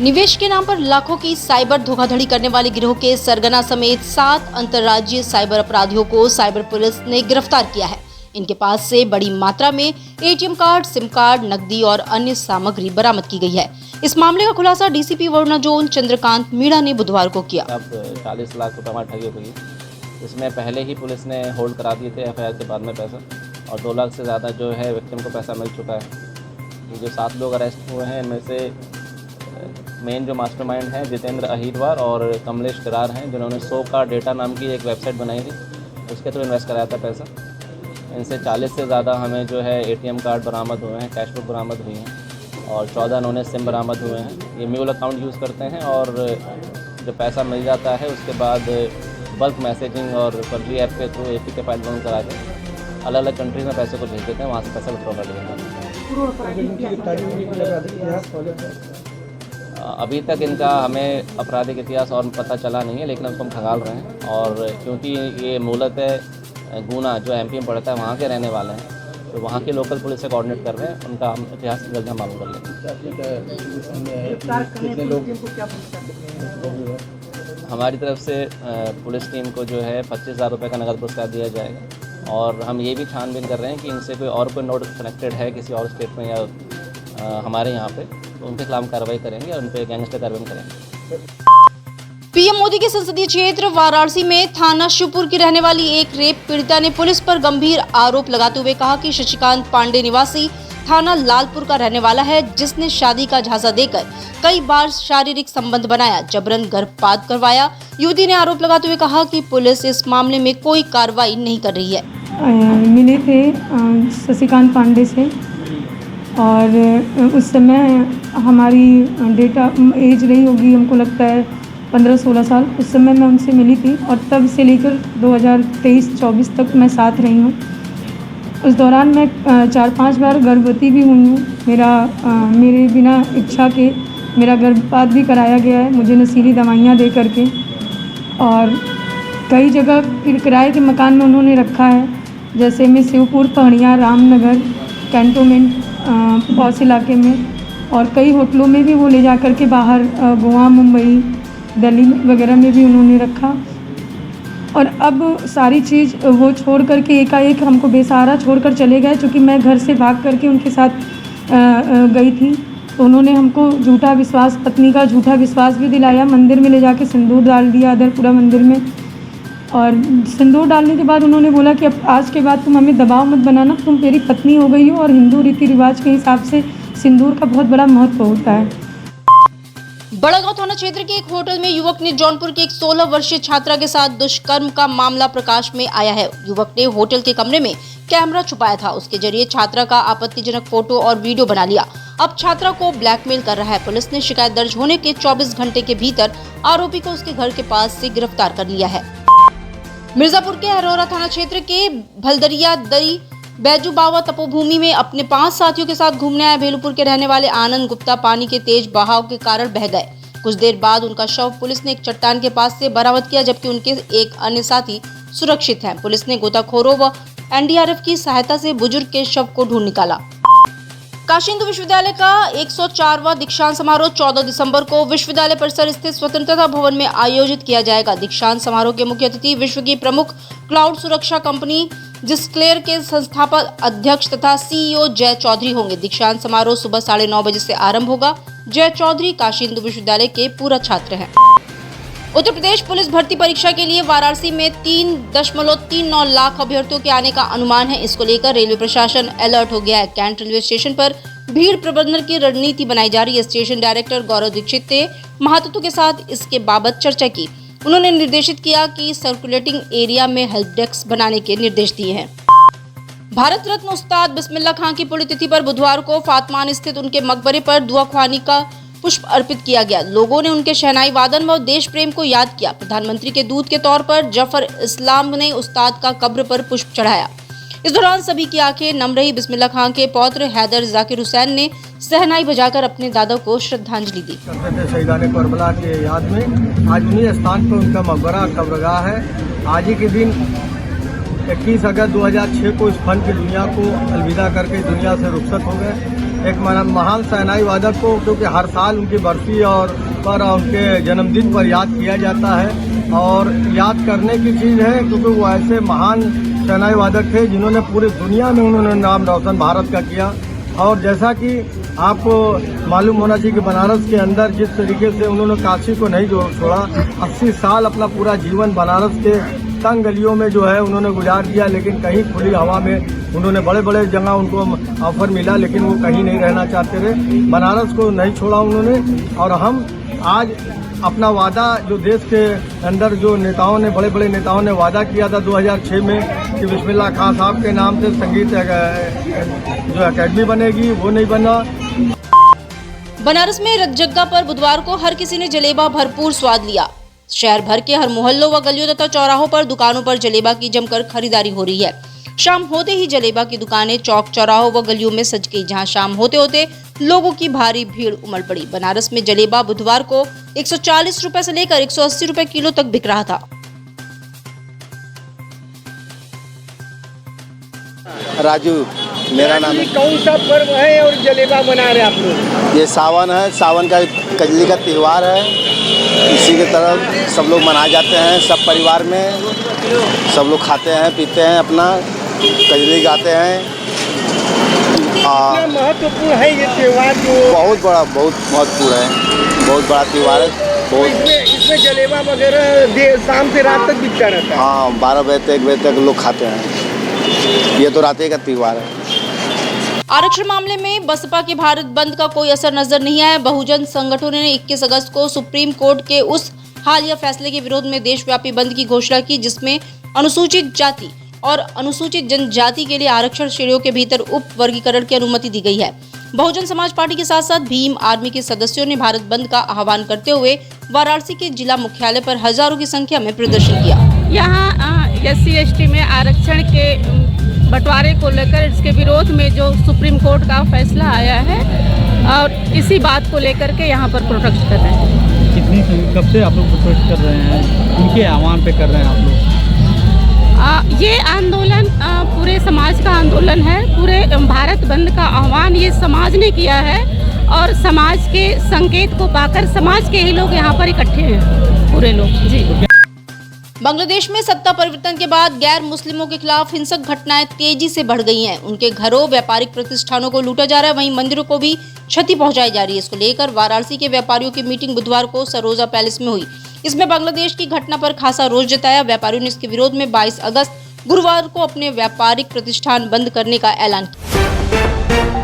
निवेश के नाम पर लाखों की साइबर धोखाधड़ी करने वाले गिरोह के सरगना समेत 7 अंतर्राज्यीय साइबर अपराधियों को साइबर पुलिस ने गिरफ्तार किया है। इनके पास से बड़ी मात्रा में एटीएम कार्ड, सिम कार्ड, नकदी और अन्य सामग्री बरामद की गई है। इस मामले का खुलासा डीसीपी वरुणा जोन चंद्रकांत मीणा ने बुधवार को किया। अब 40 लाख रुपये हमारी ठगी हुई। इसमें पहले ही पुलिस ने होल्ड करा दिए थे एफआईआर के बाद में पैसा, और 2 लाख से ज़्यादा जो है विक्टिम को पैसा मिल चुका है। ये जो 7 लोग अरेस्ट हुए हैं, इनमें से मेन जो मास्टरमाइंड हैं जितेंद्र अहिरवार और कमलेश करार हैं, जिन्होंने 100 का डेटा नाम की एक वेबसाइट बनाई थी, उसके थ्रू इन्वेस्ट कराया था पैसा। इनसे 40 से ज़्यादा हमें जो है एटीएम कार्ड बरामद हुए हैं, कैश बुक बरामद हुई हैं और 14 उन्होंने सिम बरामद हुए हैं। ये म्यूल अकाउंट यूज़ करते हैं और जो पैसा मिल जाता है उसके बाद बल्क मैसेजिंग और फर्जी ऐप के थ्रू एपी के फाइल डाउन करा के अलग अलग कंट्रीज में पैसे को भेज देते हैं, वहाँ से पैसा विड्रॉ कर लिया जाता है। अभी तक इनका हमें आपराधिक इतिहास और पता चला नहीं है, लेकिन उसको हम खंगाल रहे हैं। और क्योंकि ये मूलतः गुना जो एमपी में पड़ता है वहाँ के रहने वाले हैं, तो वहाँ की लोकल पुलिस से कोऑर्डिनेट कर रहे हैं, उनका हम इतिहास जल्द हम मालूम कर लेंगे। हमारी तरफ से पुलिस टीम को जो है 25,000 रुपये का नगद पुरस्कार दिया जाएगा, और हम ये भी छानबीन कर रहे हैं कि इनसे कोई नोट कनेक्टेड है किसी और स्टेट में या हमारे यहाँ पे, तो उनके खिलाफ कार्रवाई करेंगे और उन पर गैंगस्टर कार्रवाई करेंगे। पीएम मोदी के संसदीय क्षेत्र वाराणसी में थाना शिवपुर की रहने वाली एक रेप पीड़िता ने पुलिस पर गंभीर आरोप लगाते हुए कहा कि शशिकांत पांडे निवासी थाना लालपुर का रहने वाला है, जिसने शादी का झांसा देकर कई बार शारीरिक संबंध बनाया, जबरन गर्भपात करवाया। युवती ने आरोप लगाते हुए कहा कि पुलिस इस मामले में कोई कार्रवाई नहीं कर रही है। मिले थे शशिकांत पांडे से, और उस समय हमारी डेटा एज रही होगी, हमको लगता है 15-16 साल। उस समय मैं उनसे मिली थी और तब से लेकर 2023-24 तक मैं साथ रही हूँ। उस दौरान मैं 4-5 बार गर्भवती भी हुई हूँ। मेरे बिना इच्छा के मेरा गर्भपात भी कराया गया है, मुझे नशीली दवाइयाँ दे करके, और कई जगह किराए के मकान में उन्होंने रखा है, जैसे में शिवपुर, पहड़िया, रामनगर, कैंटोनमेंट पौस इलाके में, और कई होटलों में भी वो ले जा कर के बाहर गोवा, मुंबई, दिल्ली वगैरह में भी उन्होंने रखा। और अब सारी चीज़ वो छोड़ करके एकाएक हमको बेसहारा छोड़कर चले गए। चूँकि मैं घर से भाग करके उनके साथ गई थी, तो उन्होंने हमको झूठा विश्वास, पत्नी का झूठा विश्वास भी दिलाया। मंदिर में ले जाके सिंदूर डाल दिया, अदरपुरा मंदिर में, और सिंदूर डालने के बाद उन्होंने बोला कि अब आज के बाद तुम हमें दबाव मत बनाना, तुम मेरी पत्नी हो गई हो, और हिंदू रीति रिवाज के हिसाब से सिंदूर का बहुत बड़ा महत्व होता है। बड़ागांव थाना क्षेत्र के एक होटल में युवक ने जौनपुर की एक 16 वर्षीय छात्रा के साथ दुष्कर्म का मामला प्रकाश में आया है। युवक ने होटल के कमरे में कैमरा छुपाया था, उसके जरिए छात्रा का आपत्तिजनक फोटो और वीडियो बना लिया। अब छात्रा को ब्लैकमेल कर रहा है। पुलिस ने शिकायत दर्ज होने के 24 घंटे के भीतर आरोपी को उसके घर के पास से गिरफ्तार कर लिया है। मिर्जापुर के अरोरा थाना क्षेत्र के भलदरिया दरी बैजू बावा तपोभूमि में अपने 5 साथियों के साथ घूमने आए भेलुपुर के रहने वाले आनंद गुप्ता पानी के तेज बहाव के कारण बह गए। कुछ देर बाद उनका शव पुलिस ने एक चट्टान के पास से बरामद किया, जबकि उनके एक अन्य साथी सुरक्षित हैं। पुलिस ने गोताखोरों व एनडीआरएफ की सहायता से बुजुर्ग के शव को ढूंढ निकाला। काशी हिंदू विश्वविद्यालय का 104वां दीक्षांत समारोह 14 दिसंबर को विश्वविद्यालय परिसर स्थित स्वतंत्रता भवन में आयोजित किया जाएगा। दीक्षांत समारोह के मुख्य अतिथि विश्व की प्रमुख क्लाउड सुरक्षा कंपनी जिस्क्लेयर के संस्थापक अध्यक्ष तथा सीईओ जय चौधरी होंगे। दीक्षांत समारोह सुबह 9:30 बजे से आरंभ होगा। जय चौधरी काशी हिंदू विश्वविद्यालय के पूर्व छात्र हैं। उत्तर प्रदेश पुलिस भर्ती परीक्षा के लिए वाराणसी में 3.39 लाख अभ्यर्थियों के आने का अनुमान है। इसको लेकर रेलवे प्रशासन अलर्ट हो गया है। कैंट रेलवे स्टेशन पर भीड़ प्रबंधन की रणनीति बनाई जा रही है। स्टेशन डायरेक्टर गौरव दीक्षित ने महत्वों के साथ इसके बाबत चर्चा की। उन्होंने निर्देशित किया कि सर्कुलेटिंग एरिया में हेल्प डेस्क बनाने के निर्देश दिए हैं। भारत रत्न उस्ताद बिस्मिल्लाह खां की पुण्यतिथि पर बुधवार को फातमान स्थित उनके मकबरे पर दुआ ख्वानी का पुष्प अर्पित किया गया। लोगों ने उनके शहनाई वादन व देश प्रेम को याद किया। प्रधानमंत्री के दूत के तौर पर जफर इस्लाम ने उस्ताद का कब्र पर पुष्प चढ़ाया। इस दौरान सभी की आंखें नम रही। बिस्मिल्लाह खां के पौत्र हैदर जाकिर हुसैन ने सहनाई बजाकर अपने दादा को श्रद्धांजलि दी। शहीदान करबला के याद में आज उन्हीं स्थान पर उनका मकबरा कब्रगाह है। आज ही के दिन 21 अगस्त 2006 को इस फन की दुनिया को अलविदा करके दुनिया से रुखसत हो गए। एक महान शहनाई वादक को, क्योंकि हर साल उनकी बरसी और पर उनके जन्मदिन पर याद किया जाता है और याद करने की चीज़ है, क्योंकि वो ऐसे महान शहनाई वादक थे जिन्होंने पूरी दुनिया में उन्होंने नाम रोशन भारत का किया। और जैसा कि आपको मालूम होना चाहिए कि बनारस के अंदर जिस तरीके से उन्होंने काशी को नहीं छोड़ा, 80 साल अपना पूरा जीवन बनारस के तंग गलियों में जो है उन्होंने गुजार दिया, लेकिन कहीं खुली हवा में उन्होंने बड़े बड़े जगह उनको ऑफर मिला, लेकिन वो कहीं नहीं रहना चाहते थे। बनारस को नहीं छोड़ा उन्होंने। और हम आज अपना वादा जो देश के अंदर जो नेताओं ने, बड़े बड़े नेताओं ने वादा किया था 2006 में कि बिस्मिल्लाह खां साहब के नाम से संगीत जो एकेडमी बनेगी, वो नहीं बना। बनारस में रथजग्गा पर बुधवार को हर किसी ने जलेबा भरपूर स्वाद लिया। शहर भर के हर मोहल्लों व गलियों तथा चौराहों पर दुकानों पर जलेबा की जमकर खरीदारी हो रही है। शाम होते ही जलेबा की दुकानें चौक चौराहों व गलियों में सज गई, जहां शाम होते होते लोगों की भारी भीड़ उमड़ पड़ी। बनारस में जलेबा बुधवार को 140 रुपए से लेकर 180 रुपए किलो तक बिक रहा था। राजू मेरा नाम है। कौन सा पर्व है और जलेबा बना रहे आप लोग? ये सावन है, सावन का कजली का त्यौहार है। इसी के तरफ सब लोग मनाए जाते हैं, सब परिवार में सब लोग खाते हैं पीते हैं, अपना कजली गाते हैं। कितना महत्वपूर्ण है ये त्यौहार? जो बहुत बड़ा, बहुत महत्वपूर्ण है, बहुत बड़ा त्यौहार है। बहुत इसमें जलेबा वगैरह शाम से रात तक बिकता रहता है? हाँ, 12 बजे तक 1 बजे तक लोग खाते हैं। ये तो रात का त्यौहार है। आरक्षण मामले में बसपा के भारत बंद का कोई असर नजर नहीं आया। बहुजन संगठनों ने 21 अगस्त को सुप्रीम कोर्ट के उस हालिया फैसले के विरोध में देशव्यापी बंद की घोषणा की, जिसमें अनुसूचित जाति और अनुसूचित जनजाति के लिए आरक्षण श्रेणियों के भीतर उप वर्गीकरण की अनुमति दी गई है। बहुजन समाज पार्टी के साथ साथ भीम आर्मी के सदस्यों ने भारत बंद का आह्वान करते हुए वाराणसी के जिला मुख्यालय पर हजारों की संख्या में प्रदर्शन किया। यहाँ SC/ST में आरक्षण के बंटवारे को लेकर इसके विरोध में जो सुप्रीम कोर्ट का फैसला आया है, और इसी बात को लेकर के यहाँ पर प्रोटेस्ट कर रहे हैं। कब से आप लोग प्रोटेस्ट कर रहे हैं? उनके आह्वान पे कर रहे हैं आप लोग? ये आंदोलन पूरे समाज का आंदोलन है। पूरे भारत बंद का आह्वान ये समाज ने किया है और समाज के संकेत को पाकर समाज के ही लोग यहाँ पर इकट्ठे हैं, पूरे लोग जी। बांग्लादेश में सत्ता परिवर्तन के बाद गैर मुस्लिमों के खिलाफ हिंसक घटनाएं तेजी से बढ़ गई हैं। उनके घरों, व्यापारिक प्रतिष्ठानों को लूटा जा रहा है, वहीं मंदिरों को भी क्षति पहुंचाई जा रही है। इसको लेकर वाराणसी के व्यापारियों की मीटिंग बुधवार को सरोजा पैलेस में हुई। इसमें बांग्लादेश की घटना पर खासा रोष जताया। व्यापारियों ने इसके विरोध में 22 अगस्त गुरुवार को अपने व्यापारिक प्रतिष्ठान बंद करने का ऐलान किया।